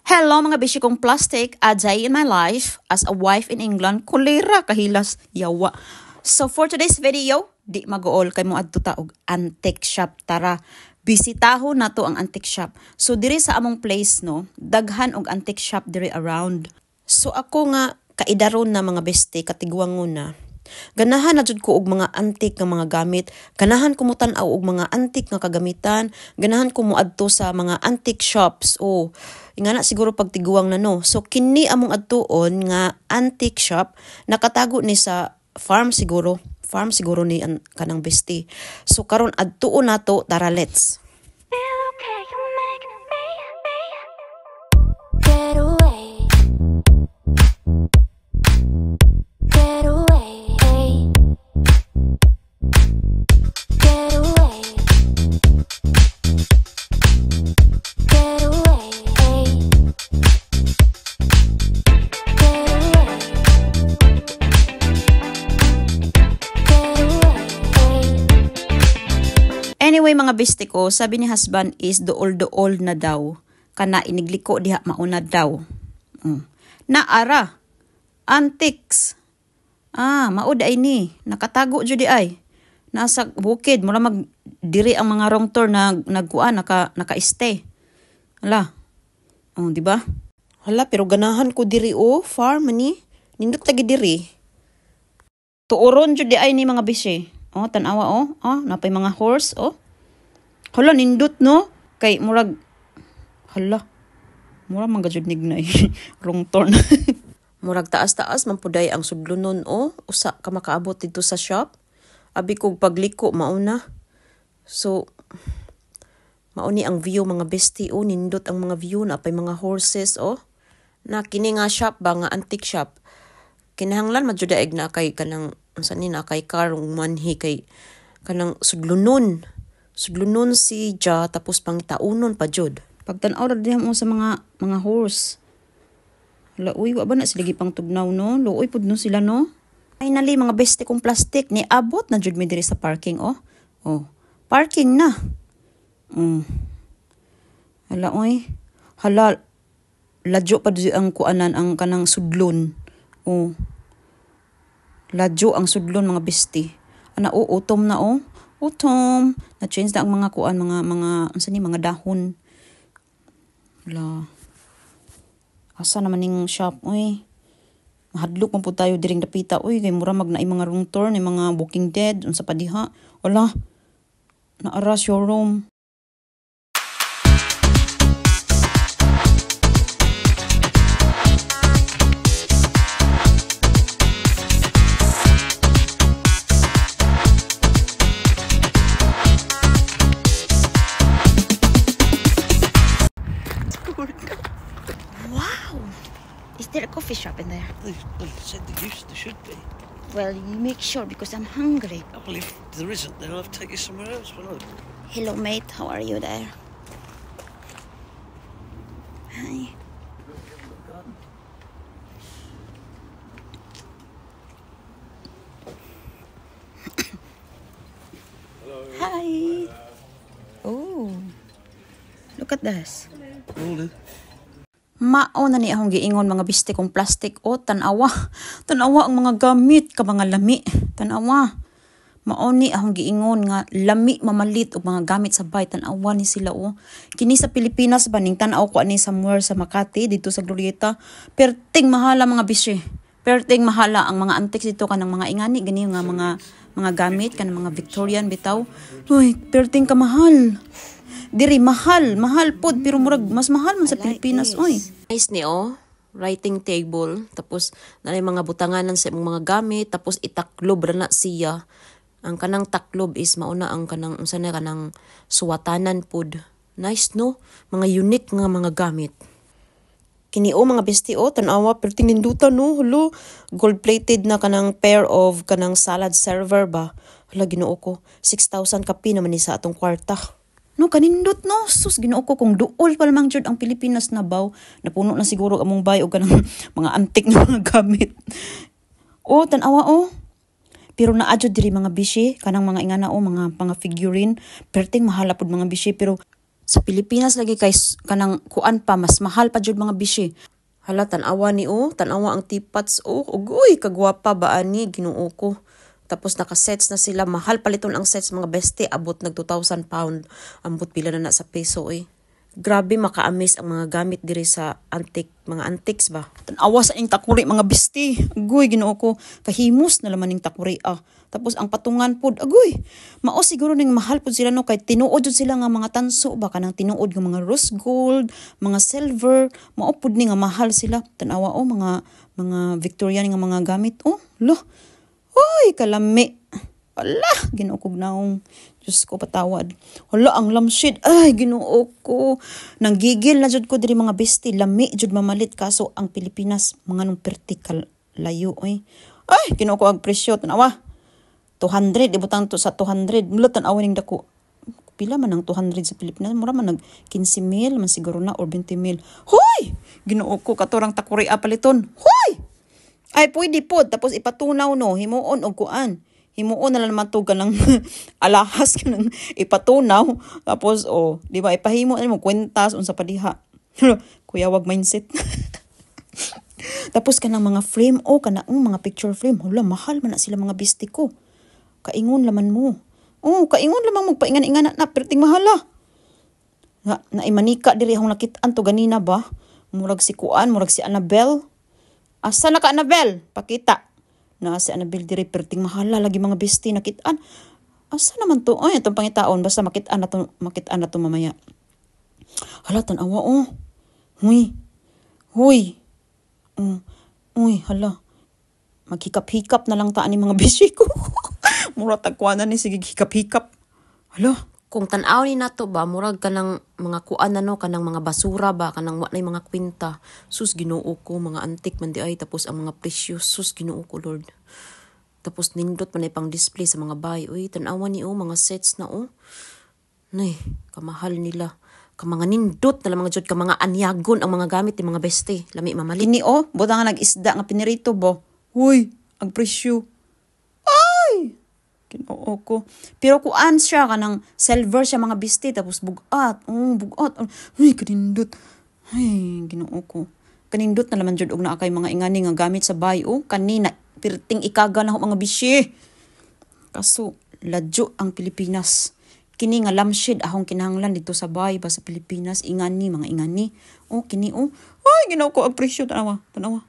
Hello mga bishi kong plastic, a day in my life as a wife in England, kulira kahilas yawa. So for today's video, di mag-ool kay mo adto ta og antique shop. Tara, bisitaho na to ang antique shop. So diri sa among place no, daghan og antique shop diri around. So ako nga kaidaron na mga beste katiguangon na. Ganahan na jud ko og mga antique nga mga gamit, ganahan ko mo tan-aw og mga antique nga kagamitan, ganahan ko mo adto sa mga antique shops. Oh, ingana siguro pagtiguang na no. So kini among adtuon nga antique shop nakatago ni sa farm siguro ni kanang besti. So karon adtuon nato, tara let's. Anyway mga besti ko, sabi ni husband is dool na daw. Kana inigliko diha mauna daw. Naara. Antiques. Maud ay ni. Nakatago jud di ay. Nasa bukid, mura mag diri ang mga wrong tour na nagkuan naka-stay. Hala. Di ba? Hala, pero ganahan ko diri farm ni. Nindot lagi diri. Tuoron jud di ay ni mga bisi. Tanawa napay mga horse Hala, nindot no kay murag manggajud nignay wrong turn. Murag taas-taas man puday ang sudlunon usa ka makaabot dito sa shop. Abi kog pagliko mauna. So mauni ang view mga bestie nindot ang mga view na pay mga horses na kini nga shop ba nga antique shop. Kinahanglan majud daig na kay kanang sani na kay karong manhi kay kanang sudlunon si Ja tapos pangitaunon pa jud. Pagtan-aw ra diha mo sa mga horse. Hala, wa ba na sila gipang tugnaw no? Luoy pud no sila no? Finally mga beste kong plastic ni abot na jud mi diri sa parking parking na. Hala hala ladyo pa di ang kuanan ang kanang sudlon. Ladyo ang sudlon mga besti. Utom na Utom. Na-change na ang mga kuan, mga dahon. Wala. Asa naman ning shop, Mahadlok man po tayo diring dapita, kay mura magnaay mga room tour, ni mga Walking Dead, unsa pa diha. Wala. Naara showroom. Wow! Is there a coffee shop in there? They said there should be. Well, you make sure because I'm hungry. Well, if there isn't, then I'll have to take you somewhere else. Hello, mate. How are you there? Hi. Hello. Hi. Oh. Look at this. Morning. Mao na ni akong giingon mga biste kong plastic tanawa ang mga gamit ka mga lami tanawa mao ni akong giingon nga lami mamalit og mga gamit sa bay tanawa ni sila kini sa Pilipinas ba ning tan-aw ko ani somewhere sa Makati dito sa Glorieta perting mahala mga biste perting mahala ang mga antiques dito kanang mga ingani gani nga mga gamit kanang mga Victorian bitaw perting ka mahal. Diri mahal pod pero murag mas mahal man sa Pilipinas Nice ni writing table tapos nanay mga butanganan sa mga gamit tapos itaklob ra na siya. Ang kanang taklob is mauna ang kanang unsa na kanang suwatanan pod. Nice no? Mga unique nga mga gamit. Kini mga besti tan-awa perting ninduta no. Hulo gold plated na kanang pair of kanang salad server ba. Hala Ginoo ko 6,000 kapi naman ni sa atong kwarta. No, kanindot no. Sus, Ginoo ko kung duol pa lamang jud ang Pilipinas na baw. Napuno na siguro among bay o kanang mga antik na mga gamit. Tanawa Pero naadyo diri mga bishi, kanang mga ingana mga figurine. Perting mahala pud mga bishi pero Sa Pilipinas lagi kay kanang kuan pa mas mahal pa jud mga bishi. Hala tan-awa ni tan-awa ang tipats ugoy kagwapa ba ani Ginoo ko. Tapos naka-sets na sila, mahal paliton ang sets mga beste, abot nag 2,000 pound. Ambot pila na sa peso Grabe maka-amaze ang mga gamit diri sa mga antiques ba. Tan-awa sa ing takuri mga besti. Agoy Ginoo ko, kahimos na laman ning takuri Tapos ang patungan pod, agoy. Mao siguro ning mahal pod sila no kay tinuod jud sila nga mga tanso ba kanang tinuod nga mga rose gold, mga silver, mao pod ni nga mahal sila. Tan-awa mga Victorian nga mga gamit. Lo. Hoy, kalami. Ala, Ginoo ko naong Diyos ko patawad. Hala, ang lamshid. Ay, Ginoo ko. Nanggigil na jud ko diri mga besti. Lami jud mamalit kaso ang Pilipinas mga nung vertical layo Ay, Ginoo ko ang presyo. Tanawa. 200. Ibutang to sa 200. Mula tanawa ning dako. Pila man ang 200 sa Pilipinas. Mura man nag 15,000 man siguro na or 20,000. Hoy! Ginoo ko katurang takuri paliton. Hoy! Ay, pwede po. Tapos ipatunaw no. Himuon o kuan. Himuon na lang naman to ganang alahas kanang ipatunaw. Tapos, di ba, ipahimo mo kwentas unsa pa diha. Kuya, wag mindset. Tapos kanang mga frame, kanang mga picture frame. Hala, mahal man na sila mga bisti ko. Kaingon laman mo. Kaingon lamang magpaingan-ingan na perting mahala. Na imanika diri akong nakitaan to ganina ba? Murag si Kuan, murag si Annabelle. Asa na ka Annabelle? Pakita. Na si Annabelle diri perting mahala lagi mga besti nakitaan. Asa naman to? Itong pangitaon basta makitaan na to mamaya. Hala tan-awa Huy. Hala. Maghikap-hikap na lang taan ni mga besti ko. Mura tagkuanan ni sige hikap-hikap. Hala. Kung tan-aw ni nato ba murag kanang mga kuan kanang mga basura ba kanang wa nay mga kwenta. Sus Ginoo ko mga antik man di ay tapos ang mga precious sus Ginoo ko Lord. Tapos nindot man ay pang display sa mga bahay. Tan-awan ni mga sets na Nay, kamahal nila. Mga nindot na lang mga jud mga anyagon ang mga gamit ni mga beste. Lami mamalit. Kini buta nga nag-isda nga pinirito bo. Huy, ang presyo. Ay! Ginoo ko. Pero kuan siya kanang silver siya mga bisti tapos bugat. Bugat. Ay, kanindot. Ay, Ginoo ko. Kanindot na naman jud og naa kay mga ingani nga gamit sa bayo. Kanina pirting ikaga na mga bisye. Kaso ladyo ang Pilipinas. Kini nga lamshid akong kinahanglan dito sa bahay ba sa Pilipinas ingani mga ingani. Kini Ay, Ginoo ko ang presyo tanawa. Tanawa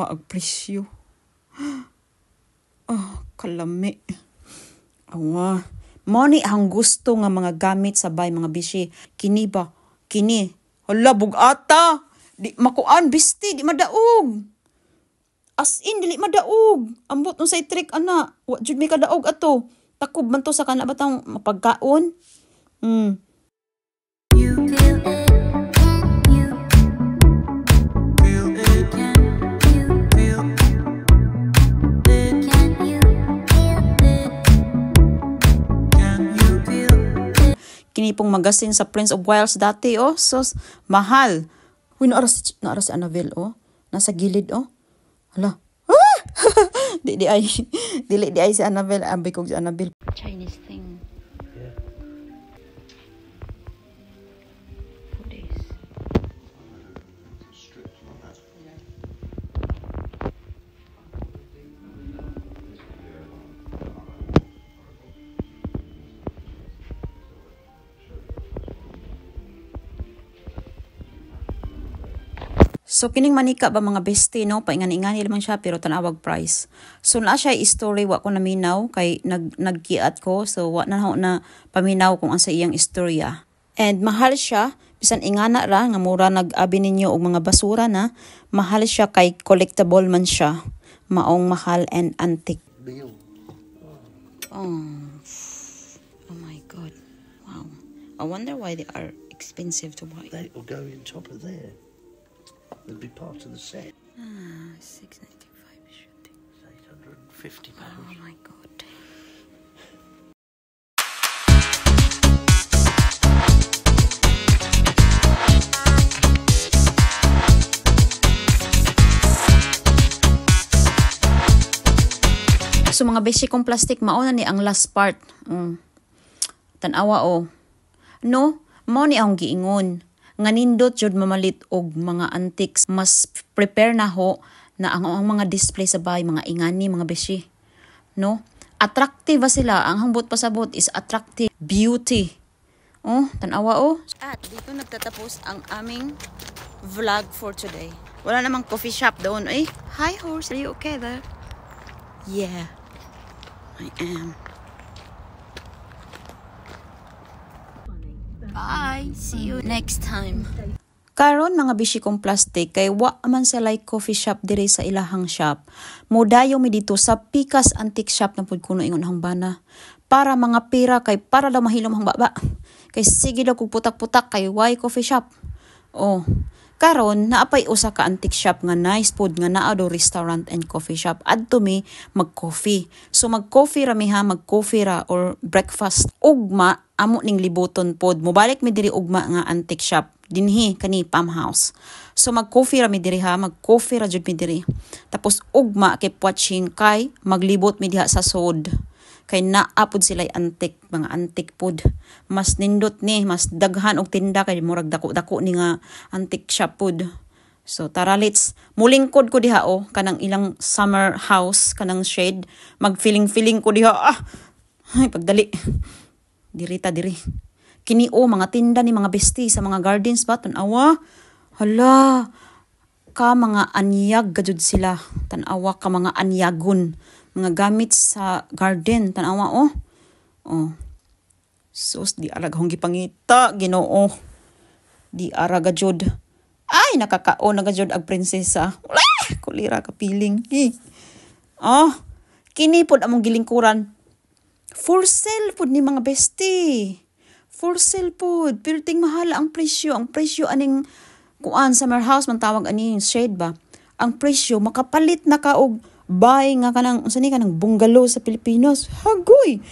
ang presyo. Kalami. Awa. Mao ang gusto nga mga gamit sa bay mga bishi. Kini ba? Kini. Hala, bugata. Di makuan, bisti. Di madaog. As in, dili madaog. Ambot nung sa trick, ana. Wa jud may kadaog ato. Takob man to sa kana batang mapagkaon. Kini pong magasin sa Prince of Wales dati sos mahal. Uy naara si Annabelle nasa gilid Hala. Dili ay si Annabelle abay kog si Annabelle. Chinese thing. Yeah. What is? So kining manika ba mga besti paingan-ingani lamang siya pero tanawag price. So na siya story wa ko naminaw kay nagkiat ko so wa na paminaw kung asa iyang istorya. And mahal siya bisan ingana ra nga mura nag-abi ninyo og mga basura na mahal siya kay collectible man siya. Maong mahal and antique. Oh my God. Wow. I wonder why they are expensive to buy. They will go in top of there. They'll be part of the set. $6.95 should be. £850. Oh my God. So mga basic kong plastic mauna ni ang last part. Tanawa No, mao ni akong giingon. Nga nindot jud mamalit og mga antiques, mas prepare na ho na ang mga display sa bahay, mga ingani, mga beshi. No? Attractive ba sila? Ang hambot pasabot is attractive beauty. Oh, tanawa oh. At dito nagtatapos ang aming vlog for today. Wala namang coffee shop doon. Eh, hi horse, are you okay there? Yeah, I am. Bye, see you next time. Karon mga bishi kong plastic kay wa man sa like coffee shop diri sa ilahang shop. Modayo mi dito sa Pikas Antique Shop na pud kuno ingon hang bana. Para mga pira kay para daw mahilom hang baba. Kay sige daw kog putak-putak kay why coffee shop. Oh, karon naapay usa ka antique shop nga nice pod nga naa do restaurant and coffee shop. Adto mi mag-coffee. So mag-coffee ra mi ha, mag-coffee ra or breakfast. Ugma amo ning libuton pod. Mobalik mi diri ugma nga antique shop dinhi kani Palm House. So mag-coffee ra mi diri ha, mag-coffee ra jud mi diri. Tapos ugma kay watching kay maglibot mi diha sa sod. Kay naapod sila antik, mga antik pod. Mas nindot ni, mas daghan og tinda kay murag dako-dako ni nga antik shop pod. So tara let's mulingkod ko diha oh, kanang ilang summer house, kanang shade. Mag-feeling ko diha. Ay pagdali. Diri ta diri. Kini oh, mga tinda ni mga bestie sa mga gardens ba tan-awa. Hala. Ka mga anyag gajud sila. Tan-awa ka mga anyagon. Mga gamit sa garden, tanawa oh. Oh. Sus di arag hong gipangita, Ginoo. Di araga jud. Ay nakakaon na gajud ag prinsesa. Wala, kulira ka piling. Oh, kini pod among gilingkuran. For sale pod ni mga bestie. For sale pod, pero ting mahal ang presyo. Ang presyo aning kuan summer house man tawag ani shade ba. Ang presyo makapalit na ka og buy nga kanang unsa ni kanang bungalow sa Pilipinas. Hagoy.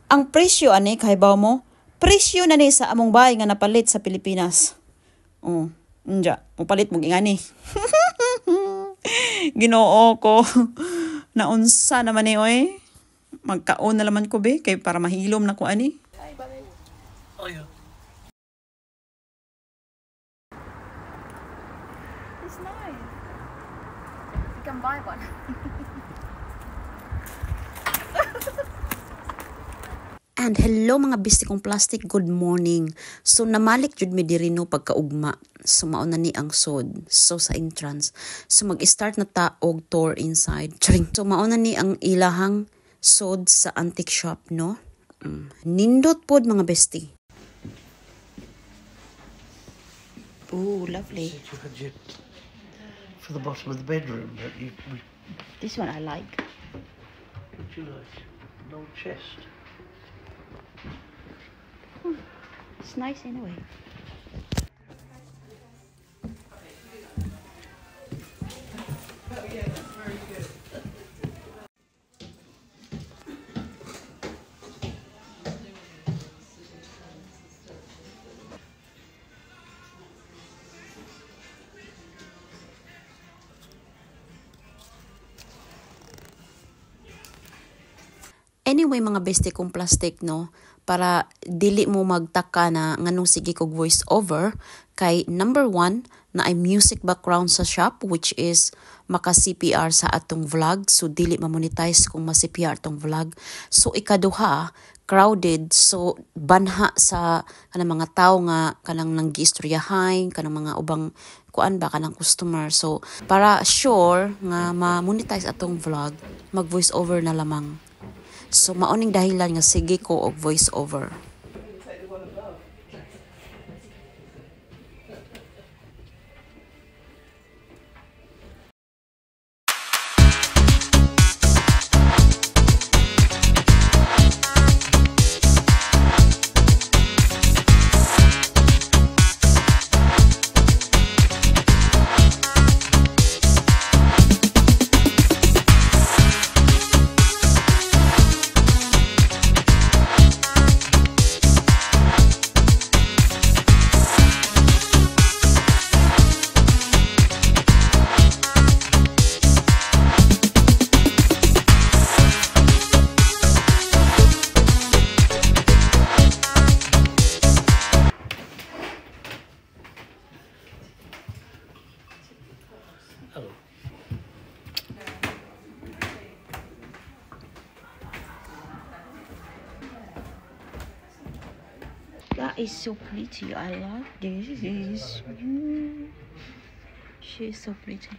Ang presyo ani kahibaw mo, presyo na ni sa among bahay nga napalit sa Pilipinas. Oh, unja, mopalit mo ingani. Ginoo ko. Naunsa naman ni oy. Magkaon na laman ko be kay para mahilom na ko ani. Oh yeah. It's nice. You can buy one. And hello mga bisti kong plastic, good morning. So namalik jud mi diri no pagkaugma. So mao na ni ang sod. So sa entrance. So mag-start na ta og tour inside. Charing. So mao na ni ang ilahang sod sa antique shop no. Nindot pod mga besti. Oh, lovely. You had your, for the bottom of the bedroom, but This one I like. would you like an old chest? It's nice anyway. Anyway mga beste kong plastic no, para dili mo magtaka na nganong sige kog voice over kay number 1 na ay music background sa shop which is maka CPR sa atong vlog, so dili ma-monetize kung ma-CPR tong vlog. So ikaduha, crowded, so banha sa kanang mga tao nga kanang nanggiistoryahay, kanang mga ubang kuan ba kanang customer. So para sure nga ma-monetize atong vlog, mag voice over na lamang. So maoning dahilan nga sige ko og voice over. That is so pretty. I love this. She's so pretty.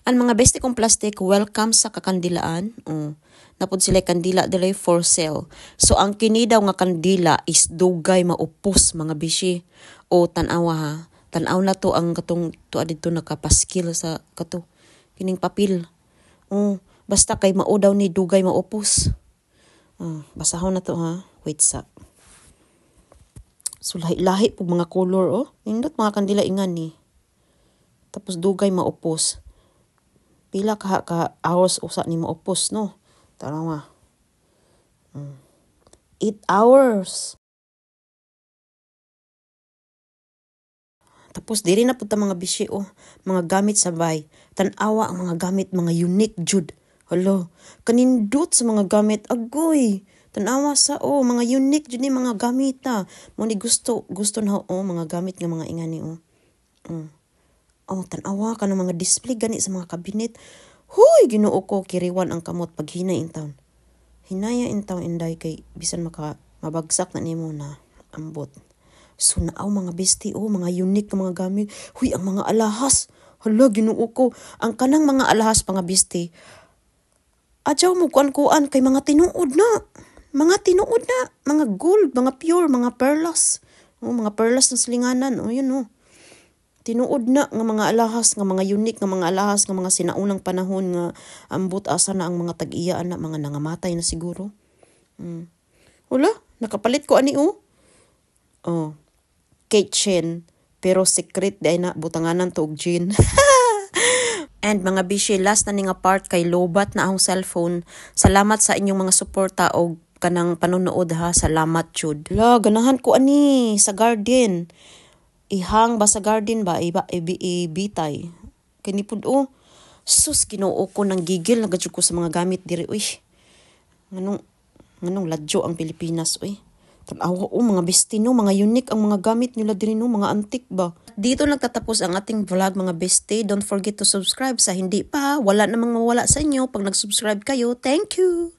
Ang mga besti kong plastic, welcome sa kakandilaan. Napod sila kandila dili for sale. So ang kini daw nga kandila is dugay maupos mga bishi. O tanawa ha. Tanaw na to ang katong tuwa dito nakapaskil sa kato. Kining papel. Basta kay mao daw ni dugay maupos. Basahon na to ha. Wait sa. So lahi-lahi po mga color Nindot mga kandila ingan ni. Tapos dugay maupos. Pila ka hours usa ni maupos no. Tanawa. 8 hours. Tapos diri na pud ta mga bishi mga gamit sabay. Tan-awa ang mga gamit mga unique jud. Hello, kanindot sa mga gamit agoy. Tan-awa sa mga unique jud ni mga gamit ta. Mo ni gusto na mga gamit nga mga ingani tanawa ka ng mga display gani sa mga kabinet. Huy, Ginoo ko kiriwan ang kamot pag hinay in town. Hinaya in town inday kay bisan mabagsak na nimo na ambot. So naaw mga besti mga unique na mga gamit. Huy, ang mga alahas. Hala, Ginoo ko. Ang kanang mga alahas mga besti. Adyaw mo kuan kay mga tinuod na. Mga tinuod na. Mga gold, mga pure, mga perlas. Mga perlas ng silinganan. Yun tinuod na nga mga alahas, nga mga unique nga mga alahas, nga mga sinaunang panahon nga ambot asa na ang mga tag-iyaan na mga nangamatay na siguro. Wala, nakapalit ko ani kitchen, pero secret day na butanganan to og gin. And mga bishi, last na ni nga part kay lobat na akong cellphone. Salamat sa inyong mga suporta og kanang panonood ha. Salamat jud. Ganahan ko ani sa garden. Ihang ba sa garden ba ibitay kini pud sus Ginoo ko nang gigil nagadyo ko sa mga gamit diri nganong ladyo ang Pilipinas tanawa mga besti mga unique ang mga gamit nila diri mga antique ba. Dito nagtatapos ang ating vlog mga besti. Don't forget to subscribe sa hindi pa wala namang mawala sa inyo pag nag-subscribe kayo. Thank you.